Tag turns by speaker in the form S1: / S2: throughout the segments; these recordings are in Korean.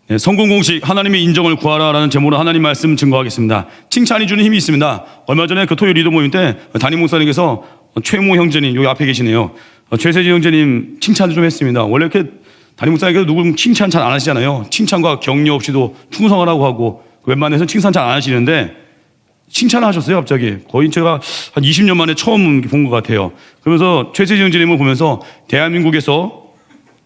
S1: 네, 성공 공식 하나님의 인정을 구하라라는 제목으로 하나님 말씀 증거하겠습니다. 칭찬이 주는 힘이 있습니다. 얼마 전에 그 토요일 리더 모임 때 담임 목사님께서 최모 형제님 여기 앞에 계시네요. 최세지 형제님 칭찬을 좀 했습니다. 원래 이렇게 담임 목사님께서 누구 칭찬 잘 안 하시잖아요. 칭찬과 격려 없이도 충성하라고 하고 웬만해서 칭찬 잘 안 하시는데 칭찬을 하셨어요. 갑자기 거의 제가 한 20년 만에 처음 본 것 같아요. 그러면서 최세지 형제님을 보면서 대한민국에서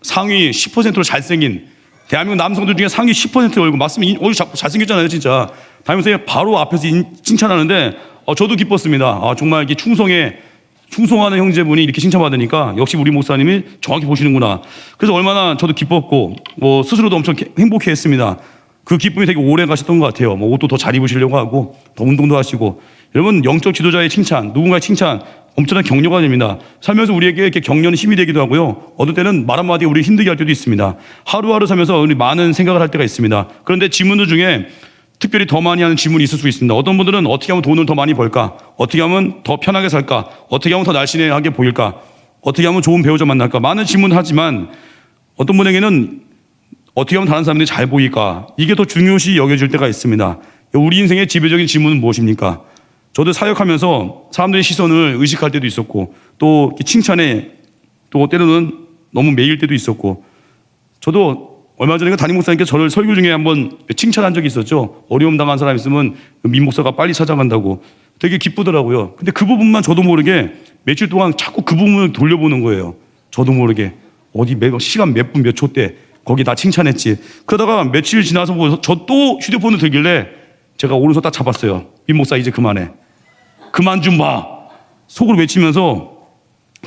S1: 상위 10%로 잘생긴 대한민국 남성들 중에 상위 10%의 얼굴 맞으면 얼굴 잘생겼잖아요, 진짜. 담임선생님 바로 앞에서 칭찬하는데 저도 기뻤습니다. 정말 이렇게 충성하는 형제분이 이렇게 칭찬받으니까 역시 우리 목사님이 정확히 보시는구나. 그래서 얼마나 저도 기뻤고 스스로도 엄청 행복해했습니다. 그 기쁨이 되게 오래 가셨던 것 같아요. 옷도 더 잘 입으시려고 하고 더 운동도 하시고. 여러분 영적 지도자의 칭찬, 누군가의 칭찬 엄청난 격려가 됩니다. 살면서 우리에게 이렇게 격려는 힘이 되기도 하고요. 어떤 때는 말 한마디가 우리 힘들게 할 때도 있습니다. 하루하루 살면서 우리 많은 생각을 할 때가 있습니다. 그런데 질문들 중에 특별히 더 많이 하는 질문이 있을 수 있습니다. 어떤 분들은 어떻게 하면 돈을 더 많이 벌까? 어떻게 하면 더 편하게 살까? 어떻게 하면 더 날씬하게 보일까? 어떻게 하면 좋은 배우자 만날까? 많은 질문을 하지만 어떤 분에게는 어떻게 하면 다른 사람들이 잘 보일까? 이게 더 중요시 여겨질 때가 있습니다. 우리 인생의 지배적인 질문은 무엇입니까? 저도 사역하면서 사람들의 시선을 의식할 때도 있었고 또 칭찬에 또 때로는 너무 매일 때도 있었고 저도 얼마 전에 담임 목사님께서 저를 설교 중에 한번 칭찬한 적이 있었죠. 어려움 당한 사람 있으면 민 목사가 빨리 찾아간다고 되게 기쁘더라고요. 근데 그 부분만 저도 모르게 며칠 동안 자꾸 그 부분을 돌려보는 거예요. 저도 모르게 어디 시간 몇 분 몇 초 때 거기 나 칭찬했지. 그러다가 며칠 지나서 저 또 휴대폰을 들길래 제가 오른손 딱 잡았어요. 민 목사 이제 그만해. 그만 좀 봐. 속으로 외치면서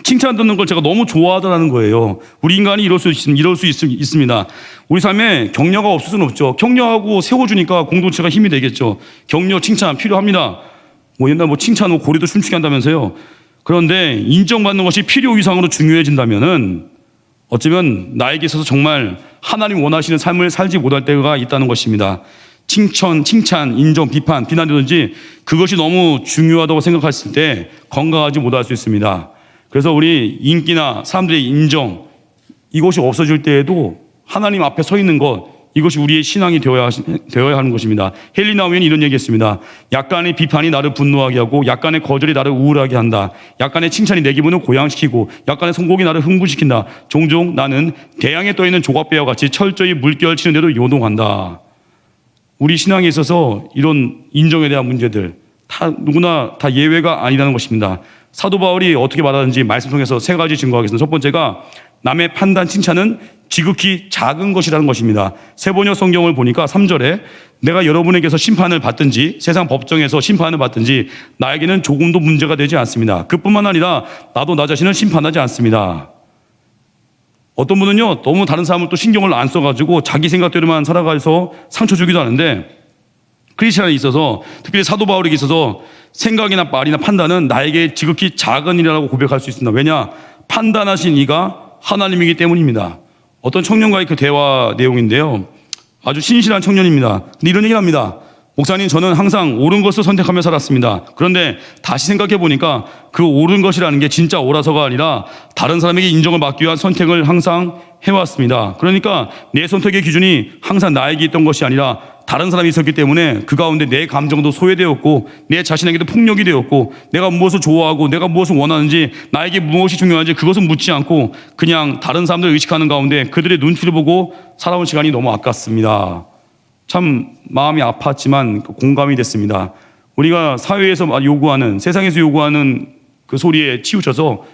S1: 칭찬 듣는 걸 제가 너무 좋아하더라는 거예요. 우리 인간이 이럴 수 있습니다. 우리 삶에 격려가 없을 수는 없죠. 격려하고 세워주니까 공동체가 힘이 되겠죠. 격려, 칭찬 필요합니다. 옛날 칭찬 고리도 춤추게 한다면서요. 그런데 인정받는 것이 필요 이상으로 중요해진다면은 어쩌면 나에게 있어서 정말 하나님 원하시는 삶을 살지 못할 때가 있다는 것입니다. 칭찬, 인정, 비판, 비난이든지 그것이 너무 중요하다고 생각했을 때 건강하지 못할 수 있습니다. 그래서 우리 인기나 사람들의 인정 이것이 없어질 때에도 하나님 앞에 서 있는 것 이것이 우리의 신앙이 되어야 하는 것입니다. 헬리나 우엔이 이런 얘기했습니다. 약간의 비판이 나를 분노하게 하고 약간의 거절이 나를 우울하게 한다. 약간의 칭찬이 내 기분을 고양시키고 약간의 성공이 나를 흥분시킨다. 종종 나는 대양에 떠있는 조각배와 같이 철저히 물결 치는 대로 요동한다. 우리 신앙에 있어서 이런 인정에 대한 문제들 누구나 다 예외가 아니라는 것입니다. 사도 바울이 어떻게 말하는지 말씀 통해서 세 가지 증거하겠습니다. 첫 번째가 남의 판단 칭찬은 지극히 작은 것이라는 것입니다. 세번역 성경을 보니까 3절에 내가 여러분에게서 심판을 받든지 세상 법정에서 심판을 받든지 나에게는 조금도 문제가 되지 않습니다. 그뿐만 아니라 나도 나 자신을 심판하지 않습니다. 어떤 분은요 너무 다른 사람을 또 신경을 안 써가지고 자기 생각대로만 살아가서 상처 주기도 하는데 크리스천에 있어서 특별히 사도 바울에게 있어서 생각이나 말이나 판단은 나에게 지극히 작은 일이라고 고백할 수 있습니다. 왜냐? 판단하신 이가 하나님이기 때문입니다. 어떤 청년과의 그 대화 내용인데요. 아주 신실한 청년입니다. 근데 이런 얘기를 합니다. 목사님 저는 항상 옳은 것을 선택하며 살았습니다. 그런데 다시 생각해 보니까 그 옳은 것이라는 게 진짜 옳아서가 아니라 다른 사람에게 인정을 받기 위한 선택을 항상 해왔습니다. 그러니까 내 선택의 기준이 항상 나에게 있던 것이 아니라 다른 사람이 있었기 때문에 그 가운데 내 감정도 소외되었고 내 자신에게도 폭력이 되었고 내가 무엇을 좋아하고 내가 무엇을 원하는지 나에게 무엇이 중요한지 그것은 묻지 않고 그냥 다른 사람들을 의식하는 가운데 그들의 눈치를 보고 살아온 시간이 너무 아깝습니다. 참 마음이 아팠지만 공감이 됐습니다. 우리가 사회에서 요구하는 세상에서 요구하는 그 소리에 치우쳐서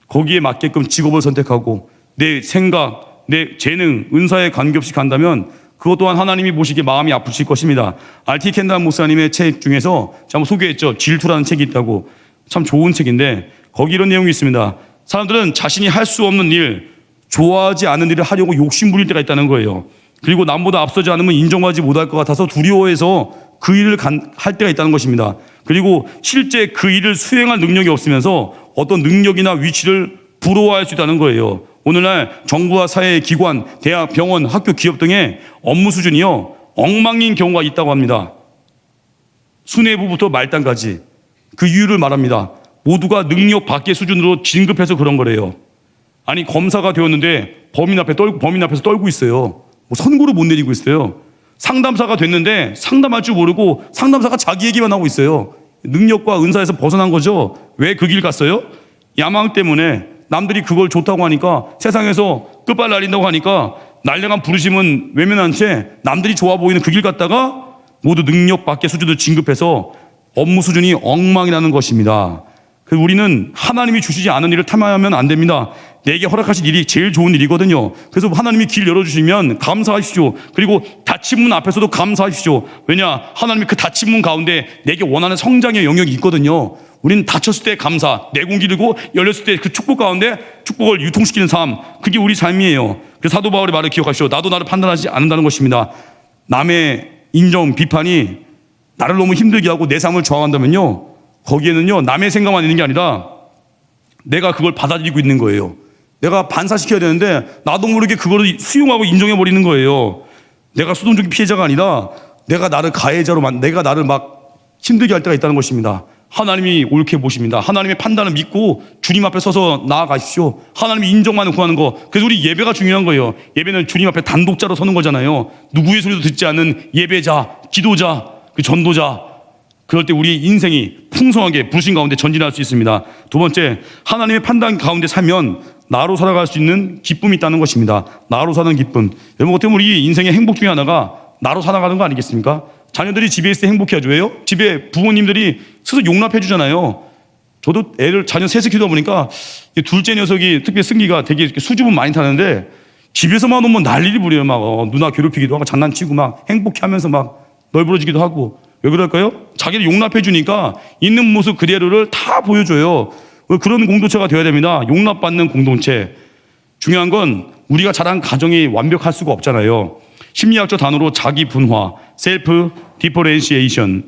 S1: 거기에 맞게끔 직업을 선택하고 내 생각, 내 재능, 은사에 관계없이 간다면 그것 또한 하나님이 보시기에 마음이 아프실 것입니다. R.T. 켄단 목사님의 책 중에서 제가 한번 소개했죠. 질투라는 책이 있다고. 참 좋은 책인데 거기 이런 내용이 있습니다. 사람들은 자신이 할 수 없는 일, 좋아하지 않은 일을 하려고 욕심 부릴 때가 있다는 거예요. 그리고 남보다 앞서지 않으면 인정하지 못할 것 같아서 두려워해서 그 일을 할 때가 있다는 것입니다. 그리고 실제 그 일을 수행할 능력이 없으면서 어떤 능력이나 위치를 부러워할 수 있다는 거예요. 오늘날 정부와 사회 기관, 대학, 병원, 학교, 기업 등의 업무 수준이요 엉망인 경우가 있다고 합니다. 수뇌부부터 말단까지 그 이유를 말합니다. 모두가 능력 밖의 수준으로 진급해서 그런 거래요. 아니 검사가 되었는데 범인 앞에서 떨고 있어요. 뭐 선고를 못 내리고 있어요. 상담사가 됐는데 상담할 줄 모르고 상담사가 자기 얘기만 하고 있어요. 능력과 은사에서 벗어난 거죠. 왜 그 길 갔어요? 야망 때문에. 남들이 그걸 좋다고 하니까, 세상에서 끝발 날린다고 하니까 날려간 부르심은 외면한 채 남들이 좋아 보이는 그 길 갔다가 모두 능력 밖의 수준을 진급해서 업무 수준이 엉망이라는 것입니다. 그래서 우리는 하나님이 주시지 않은 일을 탐하면 안 됩니다. 내게 허락하신 일이 제일 좋은 일이거든요. 그래서 하나님이 길 열어주시면 감사하십시오. 그리고 닫힌 문 앞에서도 감사하십시오. 왜냐? 하나님이 그 닫힌 문 가운데 내게 원하는 성장의 영역이 있거든요. 우리는 닫혔을 때 감사, 내공 기르고 열렸을 때 그 축복 가운데 축복을 유통시키는 삶, 그게 우리 삶이에요. 그래서 사도 바울의 말을 기억하시오. 나도 나를 판단하지 않는다는 것입니다. 남의 인정, 비판이 나를 너무 힘들게 하고 내 삶을 저항한다면요, 거기에는요 남의 생각만 있는 게 아니라 내가 그걸 받아들이고 있는 거예요. 내가 반사시켜야 되는데 나도 모르게 그거를 수용하고 인정해버리는 거예요. 내가 수동적인 피해자가 아니라 내가 나를 가해자로 내가 나를 막 힘들게 할 때가 있다는 것입니다. 하나님이 옳게 보십니다. 하나님의 판단을 믿고 주님 앞에 서서 나아가십시오. 하나님이 인정만을 구하는 거. 그래서 우리 예배가 중요한 거예요. 예배는 주님 앞에 단독자로 서는 거잖아요. 누구의 소리도 듣지 않는 예배자, 기도자, 그 전도자. 그럴 때 우리 인생이 풍성하게 부르신 가운데 전진할 수 있습니다. 두 번째, 하나님의 판단 가운데 살면 나로 살아갈 수 있는 기쁨이 있다는 것입니다. 나로 사는 기쁨. 여러분 어떻게 보면 우리 인생의 행복 중에 하나가 나로 살아가는 거 아니겠습니까? 자녀들이 집에 있을 때 행복해야죠. 왜요? 집에 부모님들이 스스로 용납해 주잖아요. 저도 자녀 셋을 키우다 보니까 둘째 녀석이, 특히 승기가 되게 수줍음 많이 타는데 집에서만 오면 난리를 부려요. 막 누나 괴롭히기도 하고 장난치고 막 행복해 하면서 막 널브러지기도 하고. 왜 그럴까요? 자기를 용납해 주니까 있는 모습 그대로를 다 보여줘요. 그런 공동체가 되어야 됩니다. 용납받는 공동체. 중요한 건 우리가 자란 가정이 완벽할 수가 없잖아요. 심리학적 단어로 자기 분화, 셀프 디퍼렌시에이션의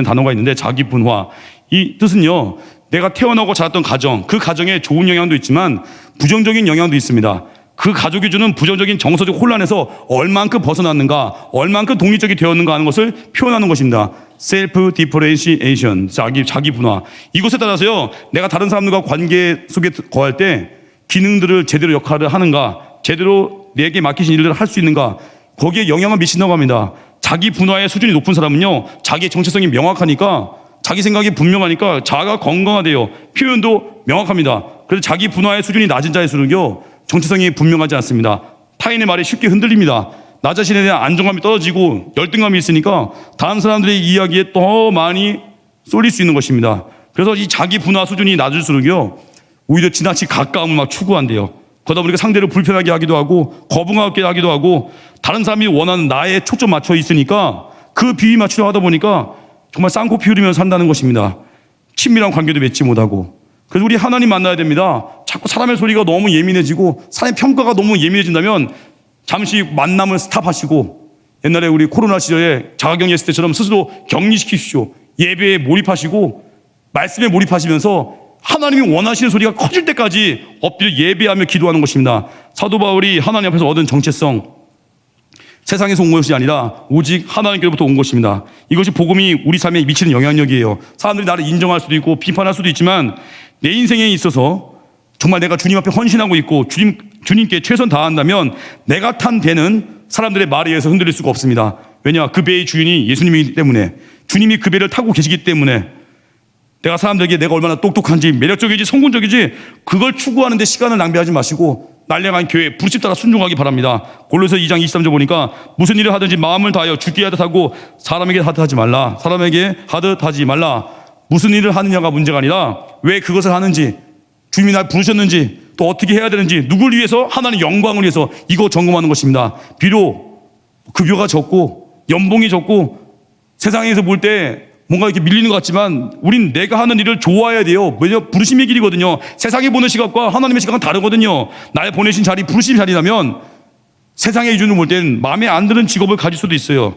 S1: 단어가 있는데, 자기 분화. 이 뜻은요, 내가 태어나고 자랐던 가정, 그 가정에 좋은 영향도 있지만 부정적인 영향도 있습니다. 그 가족이 주는 부정적인 정서적 혼란에서 얼만큼 벗어났는가, 얼만큼 독립적이 되었는가 하는 것을 표현하는 것입니다. 셀프 디퍼렌시에이션, 자기 분화. 이것에 따라서요, 내가 다른 사람들과 관계 속에 거할 때 기능들을 제대로 역할을 하는가, 제대로 내게 맡기신 일을 할 수 있는가, 거기에 영향을 미친다고 합니다. 자기 분화의 수준이 높은 사람은요, 자기의 정체성이 명확하니까, 자기 생각이 분명하니까 자아가 건강하대요. 표현도 명확합니다. 그래서 자기 분화의 수준이 낮은 자일수록요, 정체성이 분명하지 않습니다. 타인의 말에 쉽게 흔들립니다. 나 자신에 대한 안정감이 떨어지고 열등감이 있으니까 다른 사람들의 이야기에 더 많이 쏠릴 수 있는 것입니다. 그래서 이 자기 분화 수준이 낮을수록요, 오히려 지나치 가까움을 막 추구한대요. 그러다 보니까 상대를 불편하게 하기도 하고 거부하게 하기도 하고, 다른 사람이 원하는 나에 초점 맞춰 있으니까 그 비위 맞추려 하다 보니까 정말 쌍코피 흐르면서 산다는 것입니다. 친밀한 관계도 맺지 못하고. 그래서 우리 하나님 만나야 됩니다. 자꾸 사람의 소리가 너무 예민해지고 사람의 평가가 너무 예민해진다면 잠시 만남을 스탑하시고, 옛날에 우리 코로나 시절에 자가격리 했을 때처럼 스스로 격리시키십시오. 예배에 몰입하시고 말씀에 몰입하시면서 하나님이 원하시는 소리가 커질 때까지 엎드려 예배하며 기도하는 것입니다. 사도 바울이 하나님 앞에서 얻은 정체성, 세상에서 온 것이 아니라 오직 하나님께로부터 온 것입니다. 이것이 복음이 우리 삶에 미치는 영향력이에요. 사람들이 나를 인정할 수도 있고 비판할 수도 있지만 내 인생에 있어서 정말 내가 주님 앞에 헌신하고 있고 주님께 최선 다한다면 내가 탄 배는 사람들의 말에 의해서 흔들릴 수가 없습니다. 왜냐? 그 배의 주인이 예수님이기 때문에, 주님이 그 배를 타고 계시기 때문에. 내가 사람들에게 내가 얼마나 똑똑한지, 매력적이지, 성공적이지, 그걸 추구하는 데 시간을 낭비하지 마시고 날량한 교회 부르심 따라 순종하기 바랍니다. 골로새 2장 23절 보니까 무슨 일을 하든지 마음을 다하여 주께 하듯 하고 사람에게 하듯 하지 말라. 사람에게 하듯 하지 말라. 무슨 일을 하느냐가 문제가 아니라 왜 그것을 하는지, 주님이 날 부르셨는지, 또 어떻게 해야 되는지, 누굴 위해서, 하나님의 영광을 위해서 이거 점검하는 것입니다. 비록 급여가 적고 연봉이 적고 세상에서 볼 때 뭔가 이렇게 밀리는 것 같지만 우린 내가 하는 일을 좋아해야 돼요. 왜냐하면 부르심의 길이거든요. 세상이 보는 시각과 하나님의 시각은 다르거든요. 날 보내신 자리, 부르심 자리라면 세상의 기준으로 볼 때는 마음에 안 드는 직업을 가질 수도 있어요.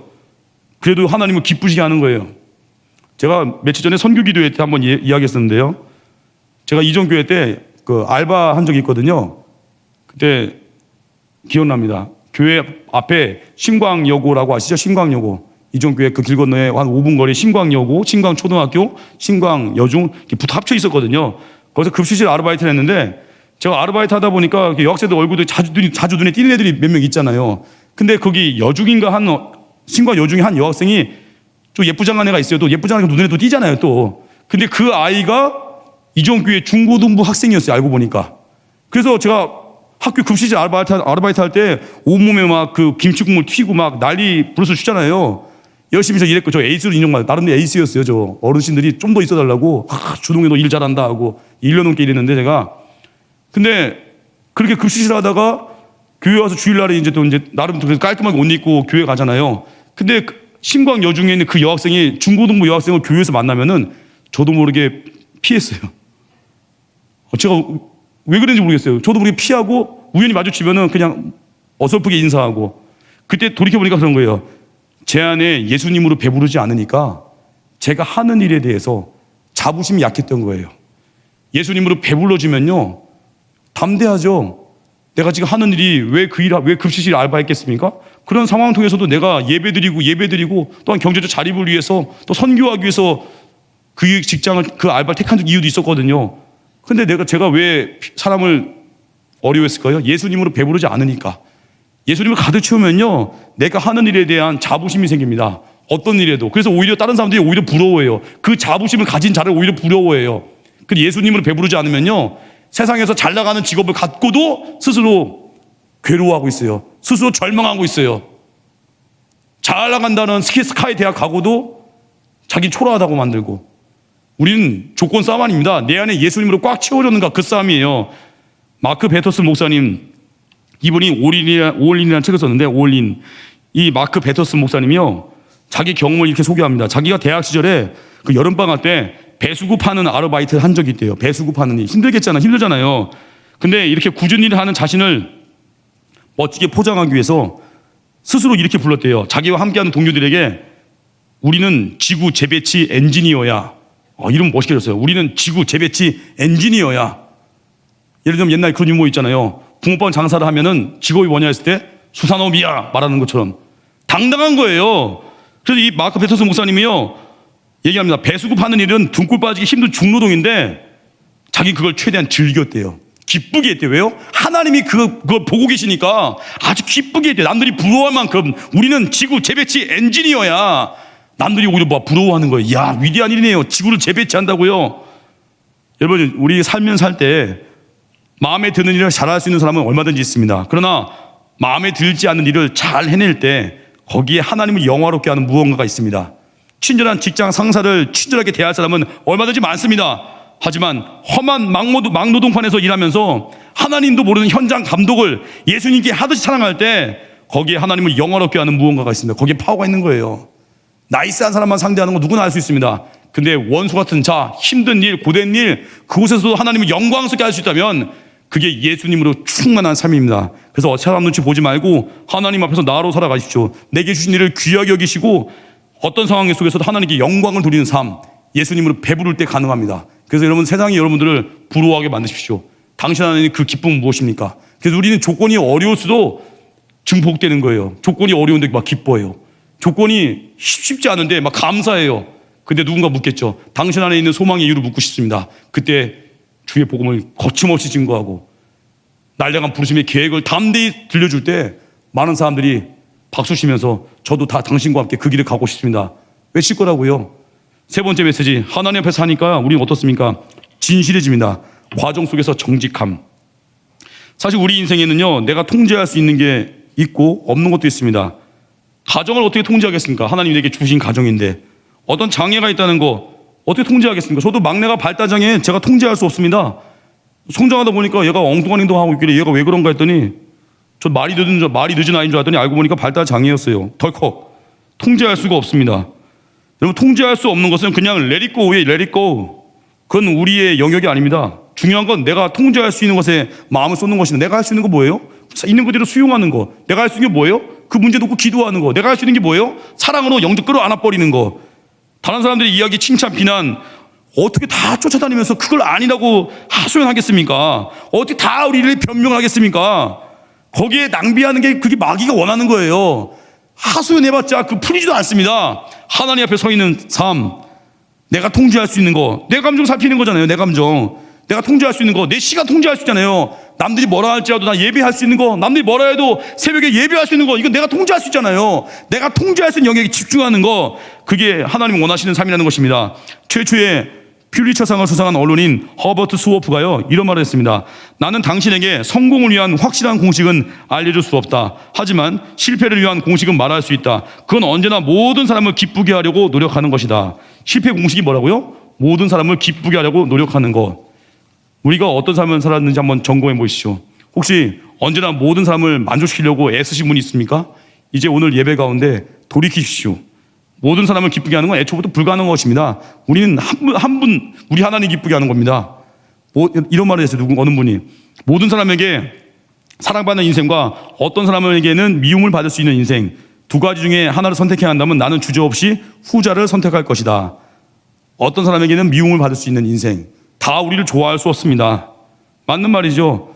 S1: 그래도 하나님을 기쁘시게 하는 거예요. 제가 며칠 전에 선교기도회 때 한번 이야기했었는데요. 제가 이전교회 때 그 알바 한 적이 있거든요. 그때 기억납니다. 교회 앞에 신광여고라고 아시죠? 신광여고. 이전교회 그 길 건너에 한 5분 거리 신광여고, 신광초등학교, 신광여중 이렇게 붙어 합쳐 있었거든요. 거기서 급식실 아르바이트를 했는데 제가 아르바이트 하다 보니까 여학생들 얼굴도 자주 눈에 띄는 애들이 몇 명 있잖아요. 근데 거기 신과 여중에 한 여학생이 좀 예쁘장한 애가 있어요. 또 예쁘장한 애가 눈에 또 띄잖아요, 또. 근데 그 아이가 이종교회 중고등부 학생이었어요, 알고 보니까. 그래서 제가 학교 급식실 아르바이트 할 때 온몸에 막 그 김치국물 튀고 막 난리 부르스 추잖아요. 열심히 저 일했고, 저 에이스로 인정받아요. 나름대로 에이스였어요, 저. 어르신들이 좀 더 있어달라고. 주동이 너 일 잘한다 하고 1년 넘게 일했는데 제가. 근데 그렇게 급식실 하다가 교회 와서 주일날에 이제 나름 깔끔하게 옷 입고 교회 가잖아요. 근데 신광 여중에 있는 그 여학생이 중고등부 여학생을 교회에서 만나면은 저도 모르게 피했어요. 제가 왜 그런지 모르겠어요. 저도 모르게 피하고 우연히 마주치면은 그냥 어설프게 인사하고. 그때 돌이켜보니까 그런 거예요. 제 안에 예수님으로 배부르지 않으니까 제가 하는 일에 대해서 자부심이 약했던 거예요. 예수님으로 배불러지면요, 담대하죠. 내가 지금 하는 일이 왜 급식실 알바했겠습니까? 그런 상황 통해서도 내가 예배드리고 또한 경제적 자립을 위해서 또 선교하기 위해서 그 직장을, 그 알바를 택한 이유도 있었거든요. 근데 제가 왜 사람을 어려워했을까요? 예수님으로 배부르지 않으니까. 예수님을 가득 채우면요, 내가 하는 일에 대한 자부심이 생깁니다. 어떤 일에도. 그래서 오히려 다른 사람들이 오히려 부러워해요. 그 자부심을 가진 자를 오히려 부러워해요. 근데 예수님으로 배부르지 않으면요, 세상에서 잘 나가는 직업을 갖고도 스스로 괴로워하고 있어요. 스스로 절망하고 있어요. 잘 나간다는 스카이 대학 가고도 자기 초라하다고 만들고. 우리는 조건 싸움 아닙니다. 내 안에 예수님으로 꽉 채워졌는가, 그 싸움이에요. 마크 베터스 목사님, 이분이 올인이라는 책을 썼는데, 올인. 이 마크 베터스 목사님이요, 자기 경험을 이렇게 소개합니다. 자기가 대학 시절에 그 여름방학 때 배수구 파는 아르바이트 한 적이 있대요. 배수구 파는 일. 힘들잖아요. 근데 이렇게 굳은 일을 하는 자신을 멋지게 포장하기 위해서 스스로 이렇게 불렀대요. 자기와 함께하는 동료들에게 우리는 지구 재배치 엔지니어야. 이름 멋있게 줬어요. 우리는 지구 재배치 엔지니어야. 예를 들면 옛날 그런 유머 있잖아요. 붕어빵 장사를 하면은 직업이 뭐냐 했을 때 수산업이야 말하는 것처럼 당당한 거예요. 그래서 이 마크 베터스 목사님이요, 얘기합니다. 배수구 파는 일은 등골 빠지기 힘든 중노동인데 자기 그걸 최대한 즐겼대요. 기쁘게 했대요. 왜요? 하나님이 그걸 보고 계시니까 아주 기쁘게 했대요. 남들이 부러워할 만큼 우리는 지구 재배치 엔지니어야. 남들이 오히려 부러워하는 거예요. 이야, 위대한 일이네요. 지구를 재배치한다고요. 여러분, 우리 살면 살 때 마음에 드는 일을 잘할 수 있는 사람은 얼마든지 있습니다. 그러나 마음에 들지 않는 일을 잘 해낼 때 거기에 하나님을 영화롭게 하는 무언가가 있습니다. 친절한 직장 상사를 친절하게 대할 사람은 얼마든지 많습니다. 하지만 험한 막노동판에서 일하면서 하나님도 모르는 현장 감독을 예수님께 하듯이 사랑할 때 거기에 하나님을 영화롭게 하는 무언가가 있습니다. 거기에 파워가 있는 거예요. 나이스한 사람만 상대하는 거 누구나 알 수 있습니다. 근데 원수 같은 자, 힘든 일, 고된 일, 그곳에서도 하나님을 영광스럽게 할 수 있다면 그게 예수님으로 충만한 삶입니다. 그래서 사람 눈치 보지 말고 하나님 앞에서 나로 살아가십시오. 내게 주신 일을 귀하게 여기시고 어떤 상황 속에서도 하나님께 영광을 돌리는 삶, 예수님으로 배부를 때 가능합니다. 그래서 여러분, 세상이 여러분들을 부러워하게 만드십시오. 당신 안에 그 기쁨은 무엇입니까? 그래서 우리는 조건이 어려울수도 증폭되는 거예요. 조건이 어려운데 막 기뻐해요. 조건이 쉽지 않은데 막 감사해요. 근데 누군가 묻겠죠. 당신 안에 있는 소망의 이유를 묻고 싶습니다. 그때 주의 복음을 거침없이 증거하고 날량한 부르심의 계획을 담대히 들려줄 때 많은 사람들이 박수 치면서 저도 다 당신과 함께 그 길을 가고 싶습니다. 외칠 거라고요. 세 번째 메시지, 하나님 앞에서 하니까 우리는 어떻습니까? 진실해집니다. 과정 속에서 정직함. 사실 우리 인생에는요, 내가 통제할 수 있는 게 있고 없는 것도 있습니다. 가정을 어떻게 통제하겠습니까? 하나님이 내게 주신 가정인데. 어떤 장애가 있다는 거 어떻게 통제하겠습니까? 저도 막내가 발달장애 제가 통제할 수 없습니다. 성장하다 보니까 얘가 엉뚱한 행동하고 있길래 얘가 왜 그런가 했더니 저 말이 늦은 아이인 줄 알았더니 알고 보니까 발달장애였어요. 덜컥. 통제할 수가 없습니다. 여러분, 통제할 수 없는 것은 그냥 let it go예요. let it go. 그건 우리의 영역이 아닙니다. 중요한 건 내가 통제할 수 있는 것에 마음을 쏟는 것인데, 내가 할 수 있는 거 뭐예요? 있는 그대로 수용하는 거. 내가 할 수 있는 게 뭐예요? 그 문제 놓고 기도하는 거. 내가 할 수 있는 게 뭐예요? 사랑으로 영적 끌어안아버리는 거. 다른 사람들의 이야기, 칭찬, 비난 어떻게 다 쫓아다니면서 그걸 아니라고 하소연하겠습니까? 어떻게 다 우리를 변명하겠습니까? 거기에 낭비하는 게 그게 마귀가 원하는 거예요. 하소연해봤자 그 풀리지도 않습니다. 하나님 앞에 서 있는 삶, 내가 통제할 수 있는 거, 내 감정 살피는 거잖아요. 내 감정. 내가 통제할 수 있는 거, 내 시간 통제할 수 있잖아요. 남들이 뭐라 할지라도 나 예배할 수 있는 거, 남들이 뭐라 해도 새벽에 예배할 수 있는 거, 이건 내가 통제할 수 있잖아요. 내가 통제할 수 있는 영역에 집중하는 거, 그게 하나님 원하시는 삶이라는 것입니다. 최초의 퓰리처상을 수상한 언론인 허버트 스워프가요, 이런 말을 했습니다. 나는 당신에게 성공을 위한 확실한 공식은 알려줄 수 없다. 하지만 실패를 위한 공식은 말할 수 있다. 그건 언제나 모든 사람을 기쁘게 하려고 노력하는 것이다. 실패 공식이 뭐라고요? 모든 사람을 기쁘게 하려고 노력하는 것. 우리가 어떤 삶을 살았는지 한번 점검해 보시죠. 혹시 언제나 모든 사람을 만족시키려고 애쓰신 분이 있습니까? 이제 오늘 예배 가운데 돌이키십시오. 모든 사람을 기쁘게 하는 건 애초부터 불가능한 것입니다. 우리는 한 분, 우리 하나님 기쁘게 하는 겁니다. 이런 말을 했어요. 어느 분이. 모든 사람에게 사랑받는 인생과 어떤 사람에게는 미움을 받을 수 있는 인생, 두 가지 중에 하나를 선택해야 한다면 나는 주저없이 후자를 선택할 것이다. 어떤 사람에게는 미움을 받을 수 있는 인생, 다 우리를 좋아할 수 없습니다. 맞는 말이죠.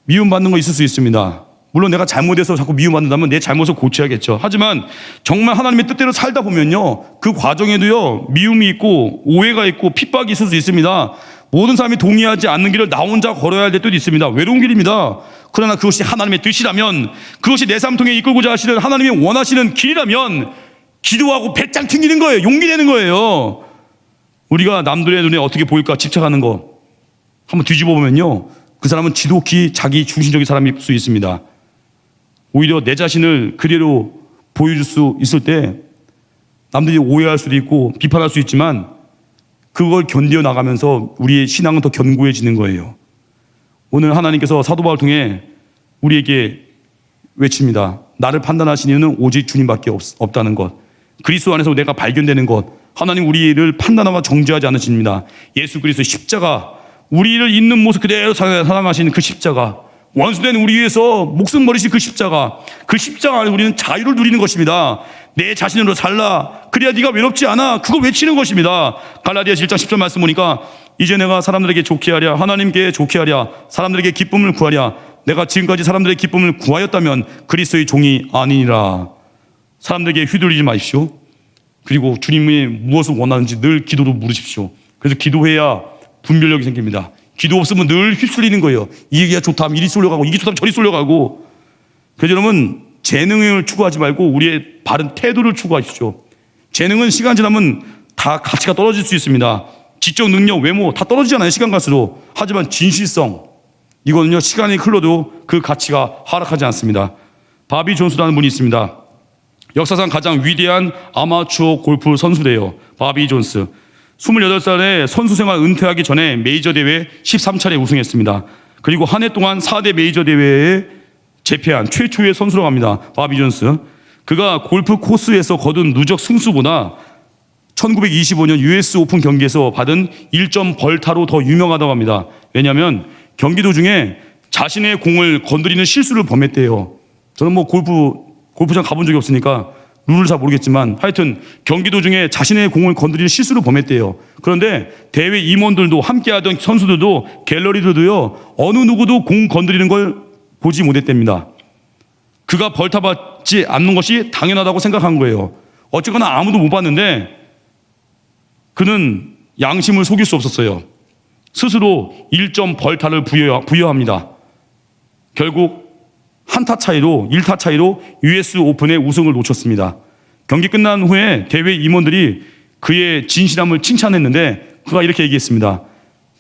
S1: 미움받는 거 있을 수 있습니다. 물론 내가 잘못해서 자꾸 미움받는다면 내 잘못을 고쳐야겠죠. 하지만 정말 하나님의 뜻대로 살다 보면요, 그 과정에도요, 미움이 있고 오해가 있고 핍박이 있을 수 있습니다. 모든 사람이 동의하지 않는 길을 나 혼자 걸어야 할 때도 있습니다. 외로운 길입니다. 그러나 그것이 하나님의 뜻이라면, 그것이 내 삶 통해 이끌고자 하시는 하나님이 원하시는 길이라면 기도하고 배짱 튕기는 거예요. 용기 내는 거예요. 우리가 남들의 눈에 어떻게 보일까 집착하는 거 한번 뒤집어 보면요, 그 사람은 지독히 자기 중심적인 사람일 수 있습니다. 오히려 내 자신을 그대로 보여줄 수 있을 때 남들이 오해할 수도 있고 비판할 수 있지만 그걸 견뎌 나가면서 우리의 신앙은 더 견고해지는 거예요. 오늘 하나님께서 사도 바울을 통해 우리에게 외칩니다. 나를 판단하시는 이는 오직 주님밖에 없다는 것. 그리스도 안에서 내가 발견되는 것. 하나님 우리를 판단하고 정죄하지 않으십니다. 예수 그리스도의 십자가, 우리를 있는 모습 그대로 사랑하시는 그 십자가, 원수된 우리 위해서 목숨 버리신 그 십자가, 그 십자가 안에 우리는 자유를 누리는 것입니다. 내 자신으로 살라, 그래야 네가 외롭지 않아, 그걸 외치는 것입니다. 갈라디아서 1장 10절 말씀 보니까 이제 내가 사람들에게 좋게 하랴, 하나님께 좋게 하랴, 사람들에게 기쁨을 구하랴. 내가 지금까지 사람들의 기쁨을 구하였다면 그리스도의 종이 아니니라. 사람들에게 휘둘리지 마십시오. 그리고 주님이 무엇을 원하는지 늘 기도로 물으십시오. 그래서 기도해야 분별력이 생깁니다. 기도 없으면 늘 휩쓸리는 거예요. 이게 좋다 하면 이리 쏠려가고, 이게 좋다 하면 저리 쏠려가고. 그래서 여러분, 재능을 추구하지 말고 우리의 바른 태도를 추구하십시오. 재능은 시간 지나면 다 가치가 떨어질 수 있습니다. 지적 능력, 외모 다 떨어지잖아요, 시간 갈수록. 하지만 진실성, 이거는요, 시간이 흘러도 그 가치가 하락하지 않습니다. 바비 존스라는 분이 있습니다. 역사상 가장 위대한 아마추어 골프 선수래요. 바비 존스. 28살에 선수 생활 은퇴하기 전에 메이저 대회 13차례 우승했습니다. 그리고 한 해 동안 4대 메이저 대회에 재패한 최초의 선수라고 합니다. 바비 존스. 그가 골프 코스에서 거둔 누적 승수보다 1925년 US 오픈 경기에서 받은 1점 벌타로 더 유명하다고 합니다. 왜냐하면 경기 도중에 자신의 공을 건드리는 실수를 범했대요. 저는 뭐 골프장 가본 적이 없으니까 룰을 잘 모르겠지만 하여튼 경기 도중에 자신의 공을 건드리는 실수를 범했대요. 그런데 대회 임원들도 함께하던 선수들도 갤러리들도요, 어느 누구도 공 건드리는 걸 보지 못했답니다. 그가 벌타받지 않는 것이 당연하다고 생각한 거예요. 어쨌거나 아무도 못 봤는데 그는 양심을 속일 수 없었어요. 스스로 1점 벌타를 부여합니다. 결국 한타 차이로, 1타 차이로 US 오픈의 우승을 놓쳤습니다. 경기 끝난 후에 대회 임원들이 그의 진실함을 칭찬했는데 그가 이렇게 얘기했습니다.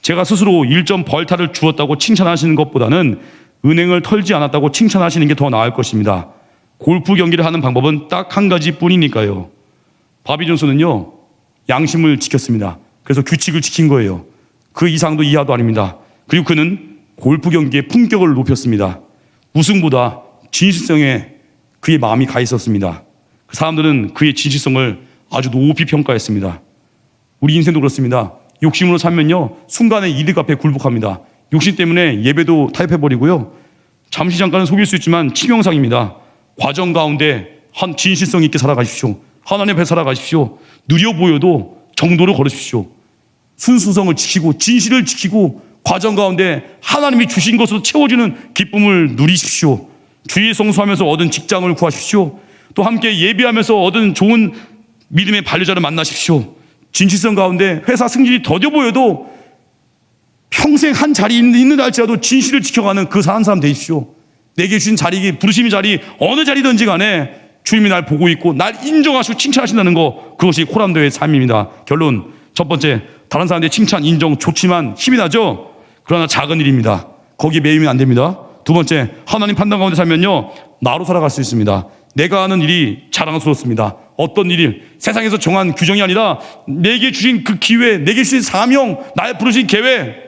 S1: 제가 스스로 1점 벌타를 주었다고 칭찬하시는 것보다는 은행을 털지 않았다고 칭찬하시는 게 더 나을 것입니다. 골프 경기를 하는 방법은 딱 한 가지 뿐이니까요. 바비 존스는요, 양심을 지켰습니다. 그래서 규칙을 지킨 거예요. 그 이상도 이하도 아닙니다. 그리고 그는 골프 경기의 품격을 높였습니다. 우승보다 진실성에 그의 마음이 가 있었습니다. 사람들은 그의 진실성을 아주 높이 평가했습니다. 우리 인생도 그렇습니다. 욕심으로 살면요, 순간에 이득 앞에 굴복합니다. 욕심 때문에 예배도 타협해버리고요, 잠시 잠깐은 속일 수 있지만 치명상입니다. 과정 가운데 한 진실성 있게 살아가십시오. 하나님 앞에 살아가십시오. 느려 보여도 정도로 걸으십시오. 순수성을 지키고 진실을 지키고 과정 가운데 하나님이 주신 것으로 채워지는 기쁨을 누리십시오. 주의 성수하면서 얻은 직장을 구하십시오. 또 함께 예배하면서 얻은 좋은 믿음의 반려자를 만나십시오. 진실성 가운데 회사 승진이 더뎌 보여도 평생 한 자리에 있는다 할지라도 진실을 지켜가는 그 한 사람 되십시오. 내게 주신 자리, 부르심의 자리, 어느 자리든지 간에 주님이 날 보고 있고 날 인정하시고 칭찬하신다는 거, 그것이 코람도의 삶입니다. 결론, 첫 번째, 다른 사람들의 칭찬, 인정 좋지만 힘이 나죠. 그러나 작은 일입니다. 거기에 매이면 안 됩니다. 두 번째, 하나님 판단 가운데 살면요, 나로 살아갈 수 있습니다. 내가 하는 일이 자랑스럽습니다. 어떤 일이 세상에서 정한 규정이 아니라 내게 주신 그 기회, 내게 주신 사명, 나의 부르신 계획,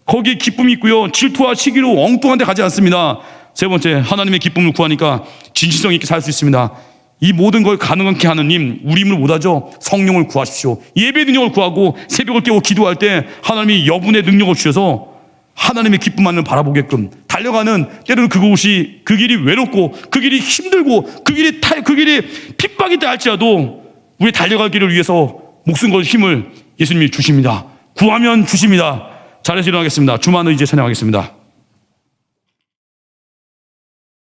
S1: 거기에 기쁨이 있고요, 질투와 시기로 엉뚱한 데 가지 않습니다. 세 번째, 하나님의 기쁨을 구하니까 진실성 있게 살 수 있습니다. 이 모든 걸 가능하게 하느님, 우리 힘을 못하죠. 성령을 구하십시오. 예배의 능력을 구하고 새벽을 깨고 기도할 때 하나님이 여분의 능력을 주셔서 하나님의 기쁨만을 바라보게끔 달려가는, 때로는 그곳이, 그 길이 외롭고 그 길이 힘들고 그 길이 핍박이다 할지라도 우리 달려갈 길을 위해서 목숨 걸 힘을 예수님이 주십니다. 구하면 주십니다. 잘해서 일어나겠습니다. 주만 의지에 찬양하겠습니다.